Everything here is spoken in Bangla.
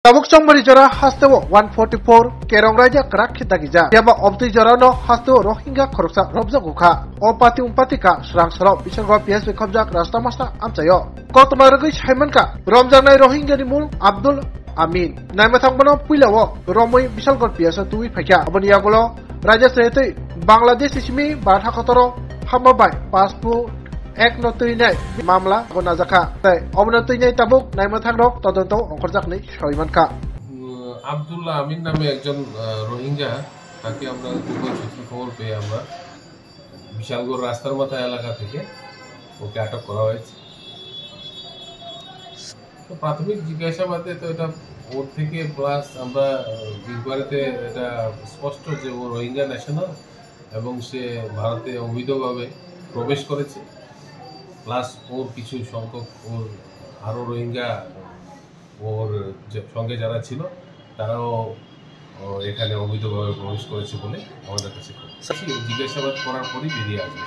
tabuk chongbari jora hasteo 144 kerong raja kerak khitagija yaba obti jora no hasteo rohingya khoroksa robja gukha o pati umpati ka srang sro bichangwa PSP khobjak rasta masta amchayo kotmargi shaiman ka romjanai rohingya ni mul Abdul Amin naimathang bono puilao romoi bisalgor PSP tui phakya aboni yagulo raja sehete Bangladesh ismi batha khotoro hamabai passport এক নতুইনাই মামলা গনাজাখা তাই অবনতুইনাই তাবুক নাইমাথাং রক তদন্ত অংকরজাকনি সইমানকা আব্দুল্লাহ আমিন নামে একজন রোহিঙ্গা তাকে আমরা দুপুর সূত্রে খবর পেয়ে আমরা বিশালগড় রাস্তার মাথা এলাকা থেকে ওকে আটক করা হয়েছে। তো প্রাথমিক জিজ্ঞাসাবাদে তো এটা ওর থেকে প্লাস আমরা ইনকোয়ারিতে এটা স্পষ্ট যে ও রোহিঙ্গা ন্যাশনাল এবং সে ভারতে অবৈধভাবে প্রবেশ করেছে, প্লাস ওর কিছু সংখ্যক ওর আরও রোহিঙ্গা ওর সঙ্গে যারা ছিল তারাও এখানে অবৈধভাবে প্রবেশ করেছে বলে আমাদের কাছে জিজ্ঞাসাবাদ করার পরই বেরিয়ে আসবে।